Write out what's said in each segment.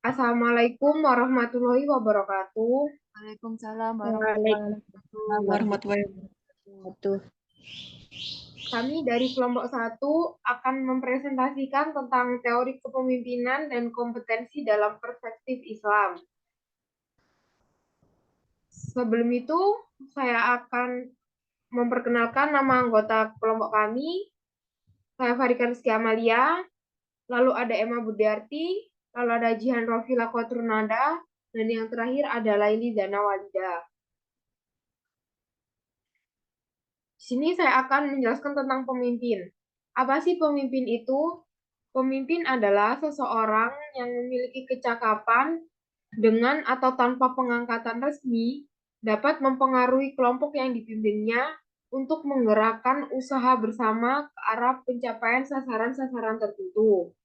Assalamualaikum warahmatullahi wabarakatuh. Waalaikumsalam Waalaikumsalam warahmatullahi warahmatullahi wabarakatuh. Kami dari kelompok satu akan mempresentasikan tentang teori kepemimpinan dan kompetensi dalam perspektif Islam. Sebelum itu, saya akan memperkenalkan nama anggota kelompok kami. Saya Farika Rizky Amalia, lalu ada Emma Budiarti, lalu ada Jihan Rofila Kotrunada, dan yang terakhir ada Laili Zana Walida. Di sini saya akan menjelaskan tentang pemimpin. Apa sih pemimpin itu? Pemimpin adalah seseorang yang memiliki kecakapan dengan atau tanpa pengangkatan resmi dapat mempengaruhi kelompok yang dipimpinnya untuk menggerakkan usaha bersama ke arah pencapaian sasaran-sasaran tertentu.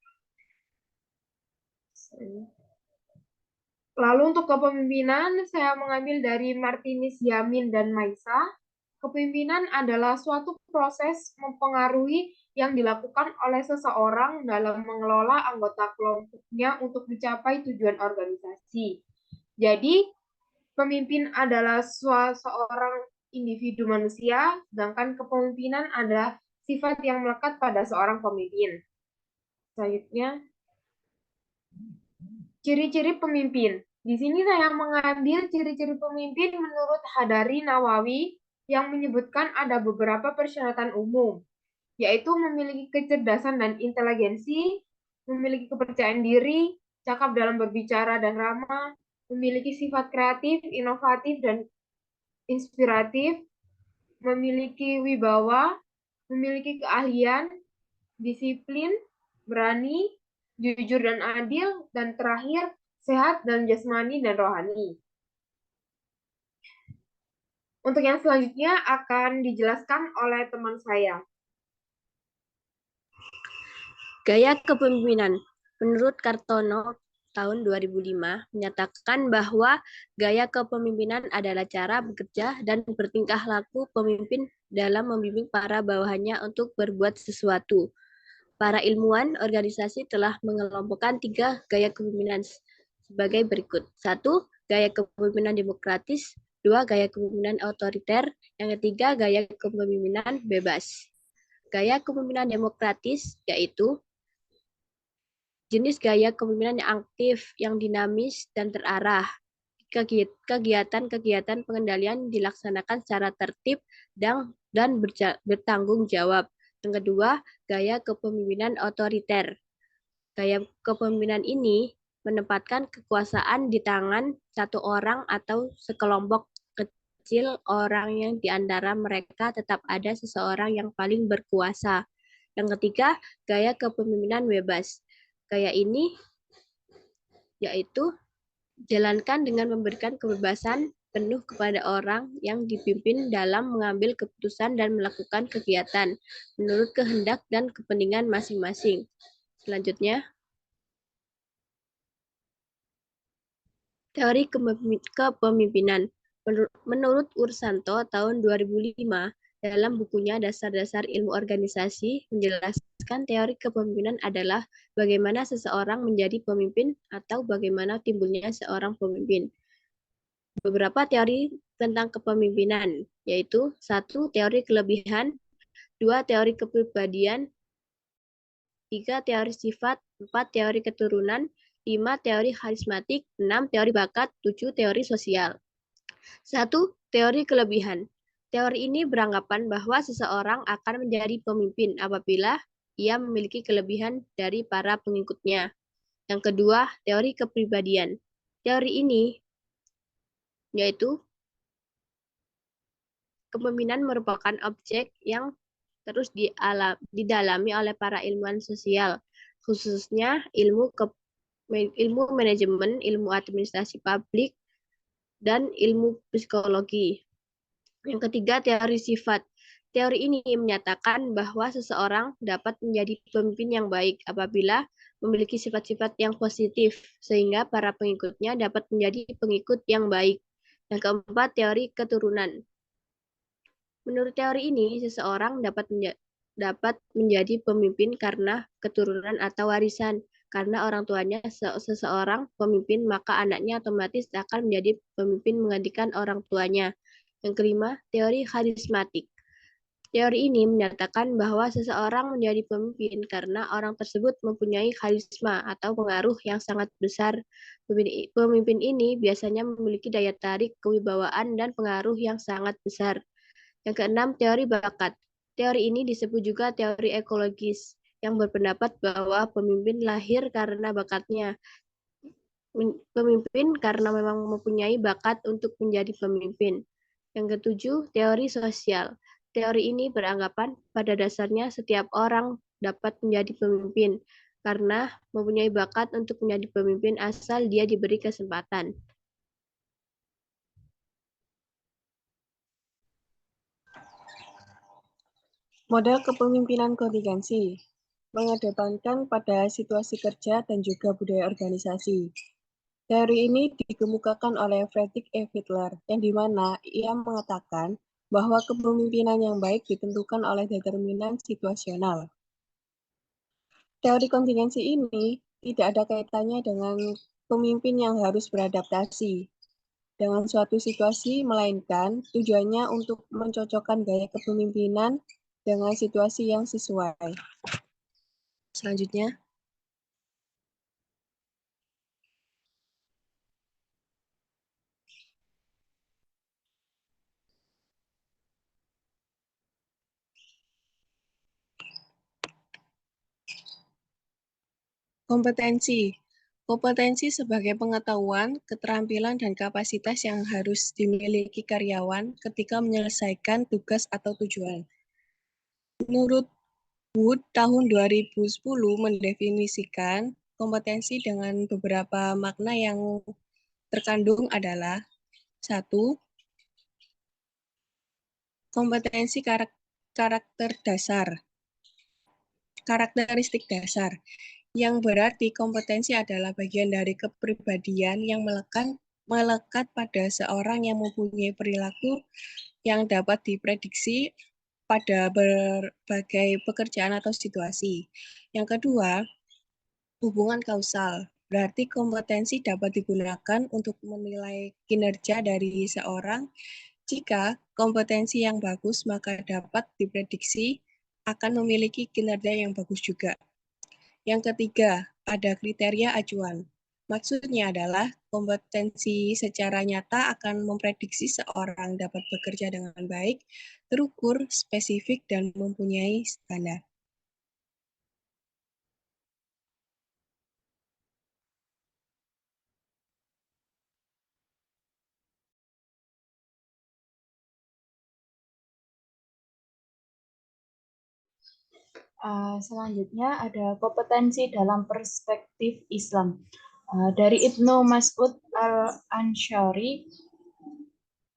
Lalu untuk kepemimpinan, saya mengambil dari Martinez, Yamin, dan Maisa. Kepemimpinan adalah suatu proses mempengaruhi yang dilakukan oleh seseorang dalam mengelola anggota kelompoknya untuk mencapai tujuan organisasi. Jadi, pemimpin adalah seorang individu manusia, sedangkan kepemimpinan adalah sifat yang melekat pada seorang pemimpin. Selanjutnya, ciri-ciri pemimpin. Di sini saya mengambil ciri-ciri pemimpin menurut Hadari Nawawi yang menyebutkan ada beberapa persyaratan umum, yaitu memiliki kecerdasan dan inteligensi, memiliki kepercayaan diri, cakap dalam berbicara dan ramah, memiliki sifat kreatif, inovatif, dan inspiratif, memiliki wibawa, memiliki keahlian, disiplin, berani, jujur dan adil, dan terakhir sehat dan jasmani dan rohani. Untuk yang selanjutnya akan dijelaskan oleh teman saya. Gaya kepemimpinan. Menurut Kartono tahun 2005 menyatakan bahwa gaya kepemimpinan adalah cara bekerja dan bertingkah laku pemimpin dalam membimbing para bawahannya untuk berbuat sesuatu. Para ilmuwan organisasi telah mengelompokkan 3 gaya kepemimpinan sebagai berikut. 1. Gaya kepemimpinan demokratis. 2. Gaya kepemimpinan otoriter. Yang ketiga, gaya kepemimpinan bebas. Gaya kepemimpinan demokratis yaitu jenis gaya kepemimpinan yang aktif, yang dinamis, dan terarah. Kegiatan-kegiatan pengendalian dilaksanakan secara tertib dan bertanggung jawab. Yang kedua, gaya kepemimpinan otoriter. Gaya kepemimpinan ini menempatkan kekuasaan di tangan satu orang atau sekelompok kecil orang yang di antara mereka tetap ada seseorang yang paling berkuasa. Yang ketiga, gaya kepemimpinan bebas. Gaya ini yaitu jalankan dengan memberikan kebebasan penuh kepada orang yang dipimpin dalam mengambil keputusan dan melakukan kegiatan menurut kehendak dan kepentingan masing-masing. Selanjutnya, teori kepemimpinan. Menurut Ursanto tahun 2005, dalam bukunya Dasar-Dasar Ilmu Organisasi, menjelaskan teori kepemimpinan adalah bagaimana seseorang menjadi pemimpin atau bagaimana timbulnya seorang pemimpin. Beberapa teori tentang kepemimpinan, yaitu 1. Teori kelebihan, 2. Teori kepribadian, 3. Teori sifat, 4. Teori keturunan, 5. Teori karismatik, 6. Teori bakat, 7. Teori sosial. 1. Teori kelebihan. Teori ini beranggapan bahwa seseorang akan menjadi pemimpin apabila ia memiliki kelebihan dari para pengikutnya. Yang kedua, teori kepribadian. Teori ini yaitu kepemimpinan merupakan objek yang terus didalami oleh para ilmuwan sosial, khususnya ilmu manajemen, ilmu administrasi publik, dan ilmu psikologi. Yang ketiga, teori sifat. Teori ini menyatakan bahwa seseorang dapat menjadi pemimpin yang baik apabila memiliki sifat-sifat yang positif, sehingga para pengikutnya dapat menjadi pengikut yang baik. Yang keempat, teori keturunan. Menurut teori ini, seseorang dapat menjadi pemimpin karena keturunan atau warisan. karena orang tuanya seseorang pemimpin, maka anaknya otomatis akan menjadi pemimpin menggantikan orang tuanya. Yang kelima, teori karismatik. Teori ini menyatakan bahwa seseorang menjadi pemimpin karena orang tersebut mempunyai karisma atau pengaruh yang sangat besar. Pemimpin ini biasanya memiliki daya tarik, kewibawaan, dan pengaruh yang sangat besar. Yang keenam, teori bakat. Teori ini disebut juga teori ekologis, yang berpendapat bahwa pemimpin lahir karena bakatnya. Pemimpin karena memang mempunyai bakat untuk menjadi pemimpin. Yang ketujuh, teori sosial. Teori ini beranggapan pada dasarnya setiap orang dapat menjadi pemimpin karena mempunyai bakat untuk menjadi pemimpin asal dia diberi kesempatan. Model kepemimpinan kontingensi mengedepankan pada situasi kerja dan juga budaya organisasi. Teori ini dikemukakan oleh Friedrich E. Fiedler, yang dimana ia mengatakan bahwa kepemimpinan yang baik ditentukan oleh determinan situasional. Teori kontingensi ini tidak ada kaitannya dengan pemimpin yang harus beradaptasi dengan suatu situasi, melainkan tujuannya untuk mencocokkan gaya kepemimpinan dengan situasi yang sesuai. Selanjutnya, kompetensi. Kompetensi sebagai pengetahuan, keterampilan, dan kapasitas yang harus dimiliki karyawan ketika menyelesaikan tugas atau tujuan. Menurut Wood, tahun 2010 mendefinisikan kompetensi dengan beberapa makna yang terkandung adalah: 1. Kompetensi karakteristik dasar, yang berarti kompetensi adalah bagian dari kepribadian yang melekat pada seorang yang mempunyai perilaku yang dapat diprediksi pada berbagai pekerjaan atau situasi. Yang kedua, hubungan kausal. Berarti kompetensi dapat digunakan untuk menilai kinerja dari seorang. Jika kompetensi yang bagus, maka dapat diprediksi akan memiliki kinerja yang bagus juga. Yang ketiga, ada kriteria acuan. Maksudnya adalah kompetensi secara nyata akan memprediksi seorang dapat bekerja dengan baik, terukur, spesifik, dan mempunyai standar. Selanjutnya ada kompetensi dalam perspektif Islam. Dari Ibnu Mas'ud al-Ansyari,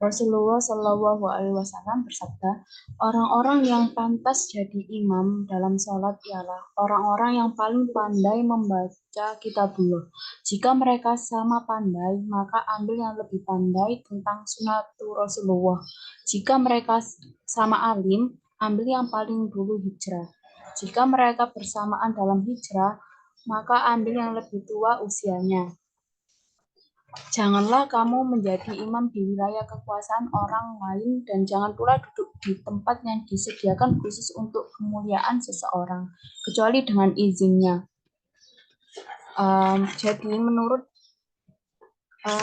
Rasulullah Shallallahu Alaihi Wasallam bersabda, orang-orang yang pantas jadi imam dalam sholat ialah orang-orang yang paling pandai membaca kitabullah. Jika mereka sama pandai, maka ambil yang lebih pandai tentang sunnatu Rasulullah. Jika mereka sama alim, ambil yang paling dulu hijrah. Jika mereka bersamaan dalam hijrah, maka ambil yang lebih tua usianya. Janganlah kamu menjadi imam di wilayah kekuasaan orang lain dan jangan pula duduk di tempat yang disediakan khusus untuk kemuliaan seseorang, kecuali dengan izinnya. Jadi menurut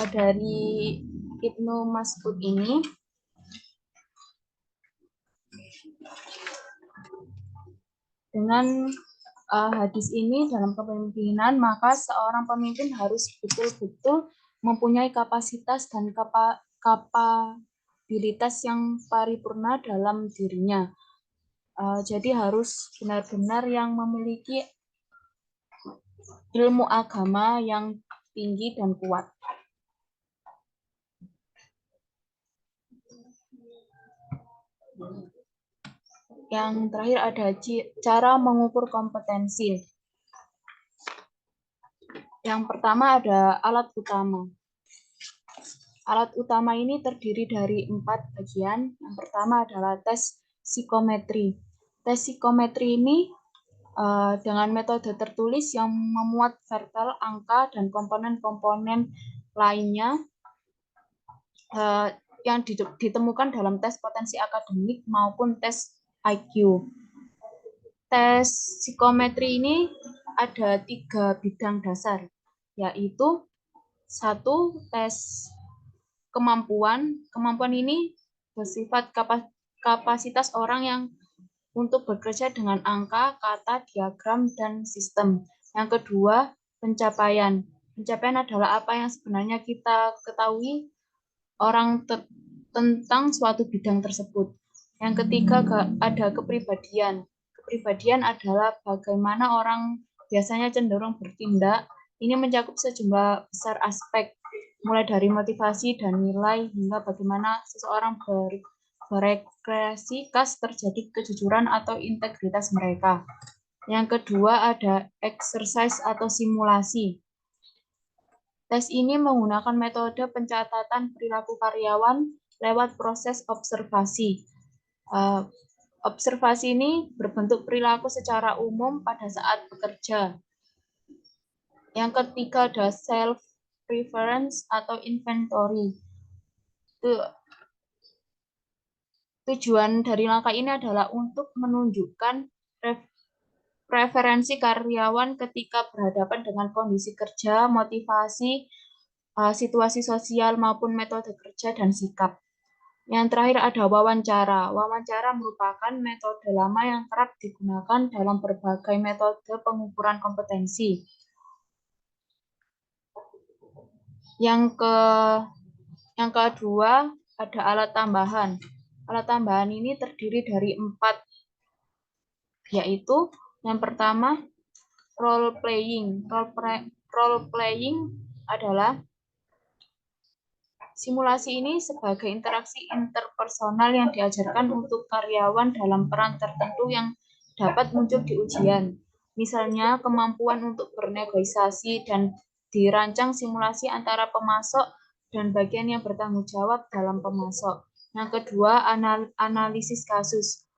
dari Ibnu Mas'ud ini, dengan hadis ini dalam kepemimpinan, maka seorang pemimpin harus betul-betul mempunyai kapasitas dan kapabilitas yang paripurna dalam dirinya. Jadi harus benar-benar yang memiliki ilmu agama yang tinggi dan kuat. Yang terakhir ada cara mengukur kompetensi. Yang pertama ada alat utama. Alat utama ini terdiri dari 4 bagian. Yang pertama adalah tes psikometri. Tes psikometri ini dengan metode tertulis yang memuat verbal, angka, dan komponen-komponen lainnya yang ditemukan dalam tes potensi akademik maupun tes IQ. Tes psikometri ini ada 3 bidang dasar, yaitu 1, tes kemampuan. Kemampuan ini bersifat kapasitas orang yang untuk bekerja dengan angka, kata, diagram, dan sistem. Yang kedua, pencapaian. Pencapaian adalah apa yang sebenarnya kita ketahui orang tentang suatu bidang tersebut. Yang ketiga, ada kepribadian. Kepribadian adalah bagaimana orang biasanya cenderung bertindak. Ini mencakup sejumlah besar aspek, mulai dari motivasi dan nilai, hingga bagaimana seseorang berekspresi terjadi kejujuran atau integritas mereka. Yang kedua ada exercise atau simulasi. Tes ini menggunakan metode pencatatan perilaku karyawan lewat proses observasi. Observasi ini berbentuk perilaku secara umum pada saat bekerja. Yang ketiga ada self-reference atau inventory. Tujuan dari langkah ini adalah untuk menunjukkan preferensi karyawan ketika berhadapan dengan kondisi kerja, motivasi, situasi sosial maupun metode kerja dan sikap. Yang terakhir ada wawancara. Wawancara merupakan metode lama yang kerap digunakan dalam berbagai metode pengukuran kompetensi. Yang kedua ada alat tambahan. Alat tambahan ini terdiri dari 4, yaitu yang pertama role playing. Role playing adalah simulasi ini sebagai interaksi interpersonal yang diajarkan untuk karyawan dalam peran tertentu yang dapat muncul di ujian. Misalnya kemampuan untuk bernegosiasi dan dirancang simulasi antara pemasok dan bagian yang bertanggung jawab dalam pemasok. Yang kedua, analisis kasus.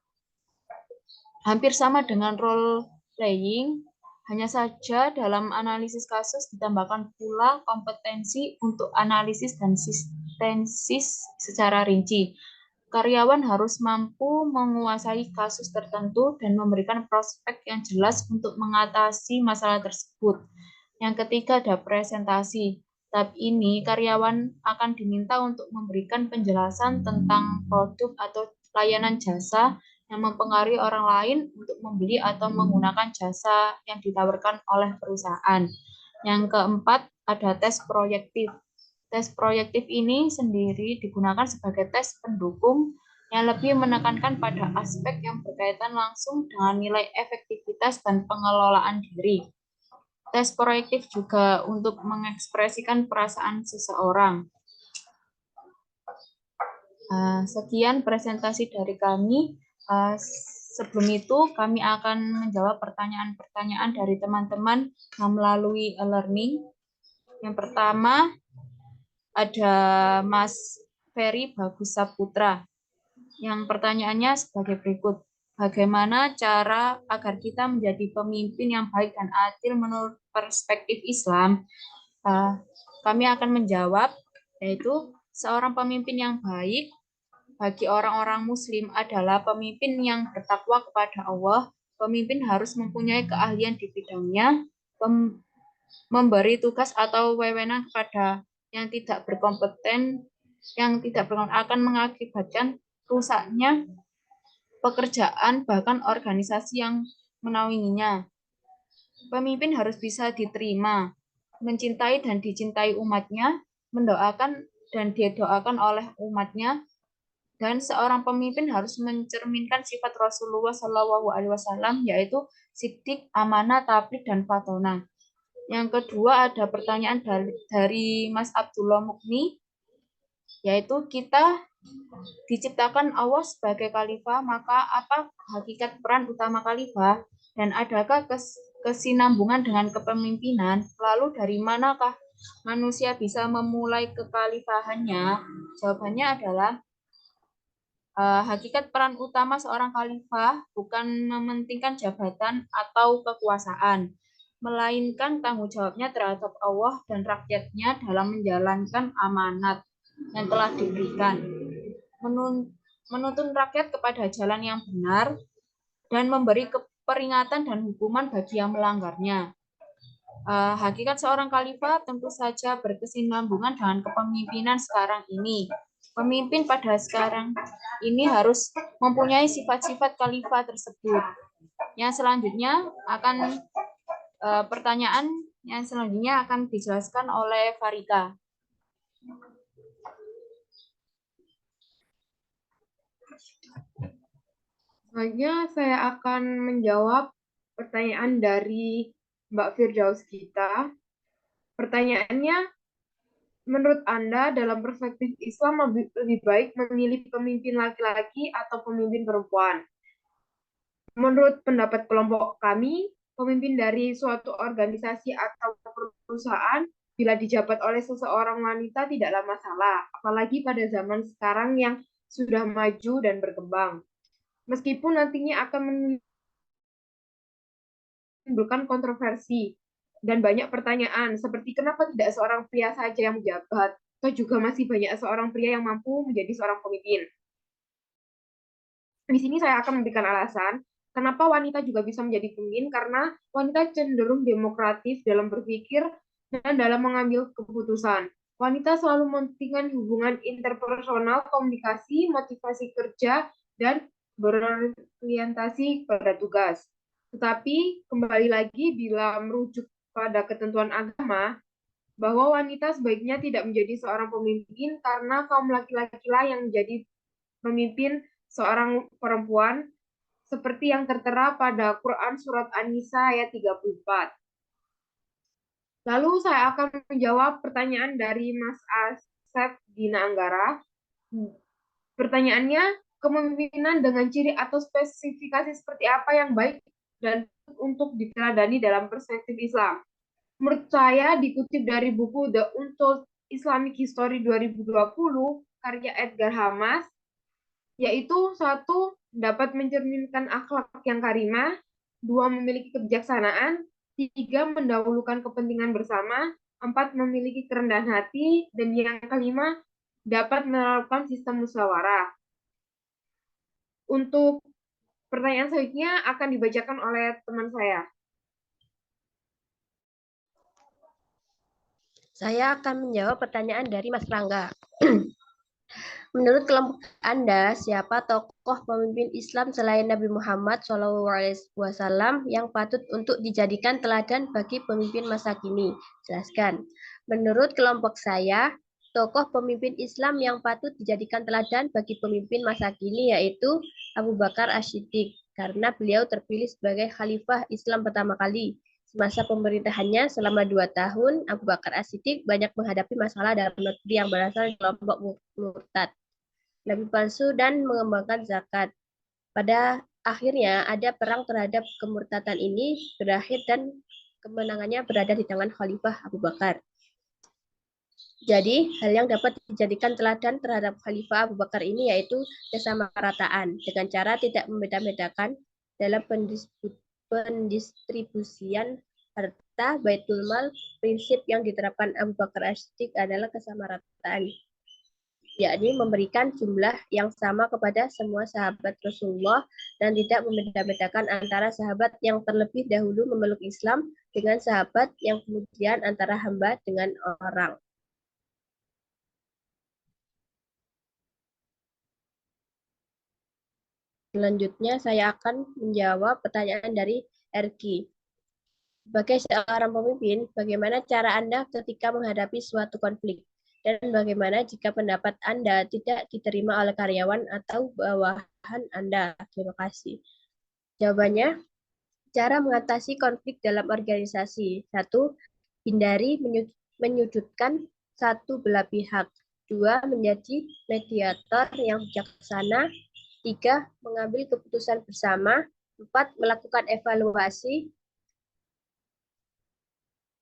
Hampir sama dengan role playing, hanya saja dalam analisis kasus ditambahkan pula kompetensi untuk analisis dan sintesis secara rinci. Karyawan harus mampu menguasai kasus tertentu dan memberikan prospek yang jelas untuk mengatasi masalah tersebut. Yang ketiga ada presentasi. Tahap ini karyawan akan diminta untuk memberikan penjelasan tentang produk atau layanan jasa yang mempengaruhi orang lain untuk membeli atau menggunakan jasa yang ditawarkan oleh perusahaan. Yang keempat ada tes proyektif. Tes proyektif ini sendiri digunakan sebagai tes pendukung yang lebih menekankan pada aspek yang berkaitan langsung dengan nilai efektivitas dan pengelolaan diri. Tes proyektif juga untuk mengekspresikan perasaan seseorang. Sekian presentasi dari kami. Sebelum itu, kami akan menjawab pertanyaan-pertanyaan dari teman-teman melalui e-learning. Yang pertama, ada Mas Ferry Bagus Saputra. Yang pertanyaannya sebagai berikut. Bagaimana cara agar kita menjadi pemimpin yang baik dan adil menurut perspektif Islam? Kami akan menjawab, yaitu seorang pemimpin yang baik bagi orang-orang Muslim adalah pemimpin yang bertakwa kepada Allah. Pemimpin harus mempunyai keahlian di bidangnya, memberi tugas atau wewenang kepada yang tidak berkompeten, akan mengakibatkan rusaknya pekerjaan bahkan organisasi yang menaunginya. Pemimpin harus bisa diterima, mencintai dan dicintai umatnya, mendoakan dan didoakan oleh umatnya, dan seorang pemimpin harus mencerminkan sifat Rasulullah SAW, yaitu siddiq, amanah, tabligh, dan fatonah. Yang kedua ada pertanyaan dari Mas Abdullah Mukni, yaitu kita diciptakan Allah sebagai khalifah, maka apa hakikat peran utama khalifah dan adakah kesinambungan dengan kepemimpinan? Lalu dari manakah manusia bisa memulai kekhalifahannya? Jawabannya adalah Hakikat peran utama seorang khalifah bukan mementingkan jabatan atau kekuasaan, melainkan tanggung jawabnya terhadap Allah dan rakyatnya dalam menjalankan amanat yang telah diberikan, menuntun rakyat kepada jalan yang benar, dan memberi peringatan dan hukuman bagi yang melanggarnya. Hakikat seorang khalifah tentu saja berkesinambungan dengan kepemimpinan sekarang ini. Pemimpin pada sekarang ini harus mempunyai sifat-sifat khalifah tersebut. Yang selanjutnya akan pertanyaan yang selanjutnya akan dijelaskan oleh Farika. Selanjutnya saya akan menjawab pertanyaan dari Mbak Firdaus kita. Pertanyaannya, menurut Anda dalam perspektif Islam lebih baik memilih pemimpin laki-laki atau pemimpin perempuan? Menurut pendapat kelompok kami, pemimpin dari suatu organisasi atau perusahaan bila dijabat oleh seseorang wanita tidaklah masalah, apalagi pada zaman sekarang yang sudah maju dan berkembang. Meskipun nantinya akan menimbulkan kontroversi dan banyak pertanyaan, seperti kenapa tidak seorang pria saja yang menjabat, atau juga masih banyak seorang pria yang mampu menjadi seorang pemimpin. Di sini saya akan memberikan alasan kenapa wanita juga bisa menjadi pemimpin, karena wanita cenderung demokratis dalam berpikir dan dalam mengambil keputusan. Wanita selalu mementingkan hubungan interpersonal, komunikasi, motivasi kerja, dan berorientasi pada tugas. Tetapi kembali lagi bila merujuk pada ketentuan agama, bahwa wanita sebaiknya tidak menjadi seorang pemimpin karena kaum laki-laki lah yang menjadi pemimpin seorang perempuan, seperti yang tertera pada Quran Surat An-Nisa ayat 34. Lalu saya akan menjawab pertanyaan dari Mas Asep Dina Anggara. Pertanyaannya, kepemimpinan dengan ciri atau spesifikasi seperti apa yang baik dan untuk diteladani dalam perspektif Islam? Menurut saya, dikutip dari buku The Untold Islamic History 2020, karya Edgar Hamas, yaitu satu, dapat mencerminkan akhlak yang karimah, dua, memiliki kebijaksanaan, tiga, mendahulukan kepentingan bersama, empat, memiliki kerendahan hati, dan yang kelima, dapat menerapkan sistem musyawarah. Untuk pertanyaan selanjutnya akan dibacakan oleh teman saya. Saya akan menjawab pertanyaan dari Mas Rangga. Menurut kelompok Anda, siapa tokoh pemimpin Islam selain Nabi Muhammad SAW yang patut untuk dijadikan teladan bagi pemimpin masa kini? Jelaskan. Menurut kelompok saya, tokoh pemimpin Islam yang patut dijadikan teladan bagi pemimpin masa kini yaitu Abu Bakar As-Siddiq, karena beliau terpilih sebagai khalifah Islam pertama kali. Semasa pemerintahannya selama 2 tahun, Abu Bakar As-Siddiq banyak menghadapi masalah dalam negeri yang berasal dari kelompok murtad, nabi palsu, dan mengembangkan zakat. Pada akhirnya ada perang terhadap kemurtatan ini berakhir dan kemenangannya berada di tangan Khalifah Abu Bakar. Jadi, hal yang dapat dijadikan teladan terhadap Khalifah Abu Bakar ini yaitu kesamarataan dengan cara tidak membeda-bedakan dalam pendistribusian harta Baitul Mal. Prinsip yang diterapkan Abu Bakar As-Siddiq adalah kesamarataan, yakni memberikan jumlah yang sama kepada semua sahabat Rasulullah dan tidak membeda-bedakan antara sahabat yang terlebih dahulu memeluk Islam dengan sahabat yang kemudian antara hamba dengan orang. Selanjutnya saya akan menjawab pertanyaan dari Erki. Sebagai seorang pemimpin, bagaimana cara Anda ketika menghadapi suatu konflik? Dan bagaimana jika pendapat Anda tidak diterima oleh karyawan atau bawahan Anda? Terima kasih. Jawabannya, cara mengatasi konflik dalam organisasi. 1. Hindari menyudutkan satu belah pihak. 2. Menjadi mediator yang bijaksana. 3. Mengambil keputusan bersama. 4. Melakukan evaluasi.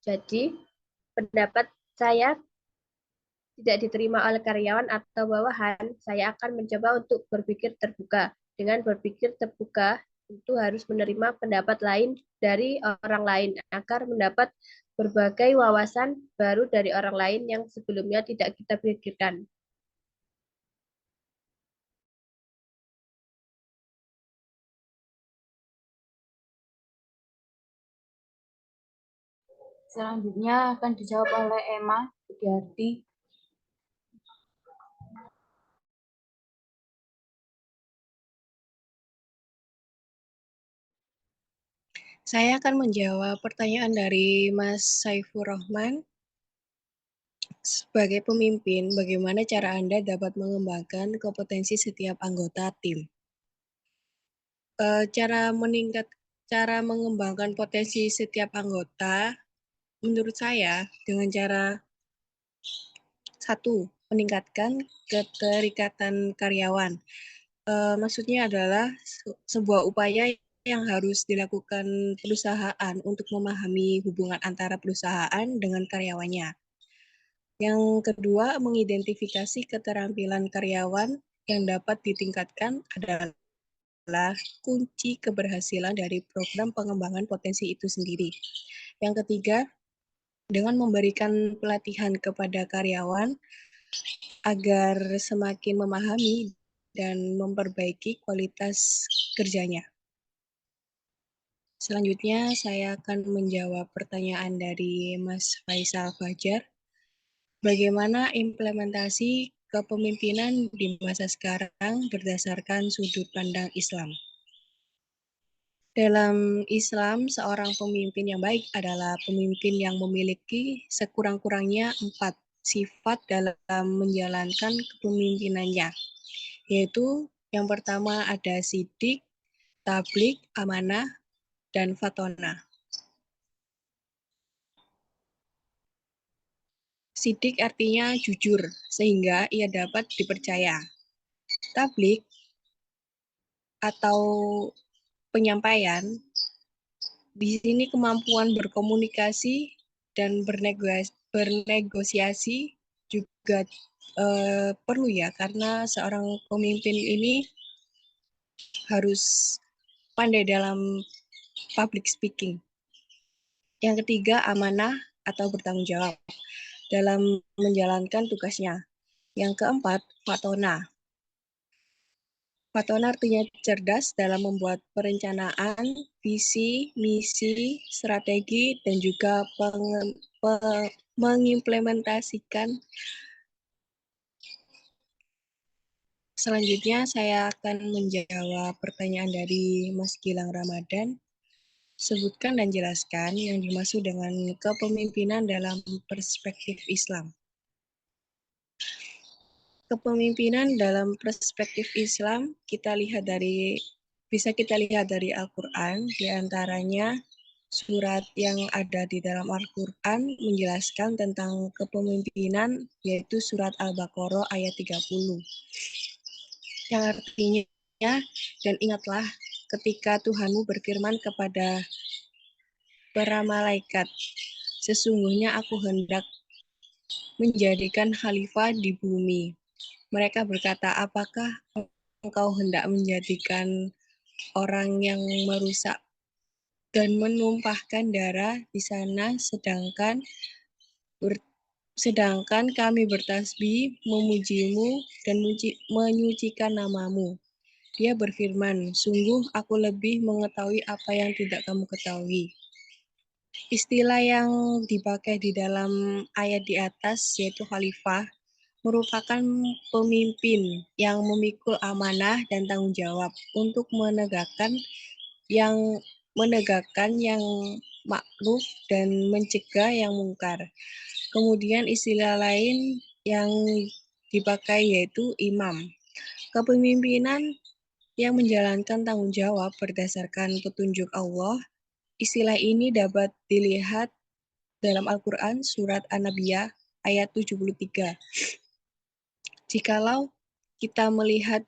Jadi, pendapat saya tidak diterima oleh karyawan atau bawahan, saya akan mencoba untuk berpikir terbuka. Dengan berpikir terbuka, tentu harus menerima pendapat lain dari orang lain agar mendapat berbagai wawasan baru dari orang lain yang sebelumnya tidak kita pikirkan. Selanjutnya akan dijawab oleh Emma Budiarti. Saya akan menjawab pertanyaan dari Mas Saifur Rahman. Sebagai pemimpin, bagaimana cara Anda dapat mengembangkan kompetensi setiap anggota tim? Cara mengembangkan potensi setiap anggota, menurut saya, dengan cara satu, meningkatkan keterikatan karyawan. Maksudnya adalah sebuah upaya yang harus dilakukan perusahaan untuk memahami hubungan antara perusahaan dengan karyawannya. Yang kedua, mengidentifikasi keterampilan karyawan yang dapat ditingkatkan adalah kunci keberhasilan dari program pengembangan potensi itu sendiri. Yang ketiga, dengan memberikan pelatihan kepada karyawan agar semakin memahami dan memperbaiki kualitas kerjanya. Selanjutnya, saya akan menjawab pertanyaan dari Mas Faisal Fajar. Bagaimana implementasi kepemimpinan di masa sekarang berdasarkan sudut pandang Islam? Dalam Islam, seorang pemimpin yang baik adalah pemimpin yang memiliki sekurang-kurangnya 4 sifat dalam menjalankan kepemimpinannya, yaitu yang pertama ada sidik, tablik, amanah, dan fatona. Sidik artinya jujur, sehingga ia dapat dipercaya. Tablik atau penyampaian, di sini kemampuan berkomunikasi dan bernegosiasi juga perlu ya, karena seorang pemimpin ini harus pandai dalam public speaking. Yang ketiga, amanah atau bertanggung jawab dalam menjalankan tugasnya. Yang keempat, fatona. Fatona artinya cerdas dalam membuat perencanaan, visi, misi, strategi, dan juga mengimplementasikan. Selanjutnya, saya akan menjawab pertanyaan dari Mas Gilang Ramadan. Sebutkan dan jelaskan yang dimaksud dengan kepemimpinan dalam perspektif Islam. Kepemimpinan dalam perspektif Islam bisa kita lihat dari Al-Quran, diantaranya surat yang ada di dalam Al-Quran menjelaskan tentang kepemimpinan, yaitu surat Al-Baqarah ayat 30. Yang artinya, dan ingatlah ketika Tuhanmu berfirman kepada para malaikat, sesungguhnya aku hendak menjadikan khalifah di bumi. Mereka berkata, apakah engkau hendak menjadikan orang yang merusak dan menumpahkan darah di sana, sedangkan kami bertasbih, memujimu, dan menyucikan namamu. Dia berfirman, sungguh aku lebih mengetahui apa yang tidak kamu ketahui. Istilah yang dipakai di dalam ayat di atas, yaitu khalifah, merupakan pemimpin yang memikul amanah dan tanggung jawab untuk menegakkan yang makruf dan mencegah yang mungkar. Kemudian istilah lain yang dipakai yaitu imam. Kepemimpinan yang menjalankan tanggung jawab berdasarkan petunjuk Allah. Istilah ini dapat dilihat dalam Al-Quran surat An-Nabiyah ayat 73. Jikalau kita melihat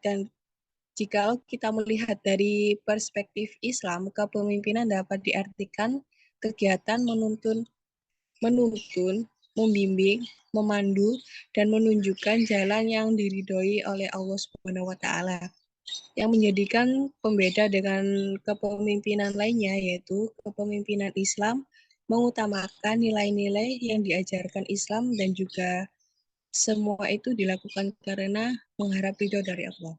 dari perspektif Islam, kepemimpinan dapat diartikan kegiatan menuntun membimbing, memandu, dan menunjukkan jalan yang diridhoi oleh Allah Subhanahu wa Ta'ala. Yang menjadikan pembeda dengan kepemimpinan lainnya, yaitu kepemimpinan Islam mengutamakan nilai-nilai yang diajarkan Islam dan juga semua itu dilakukan karena mengharap ridho dari Allah.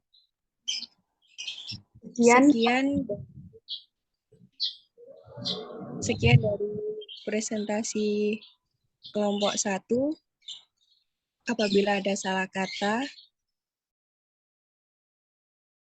Sekian dari presentasi kelompok 1. Apabila ada salah kata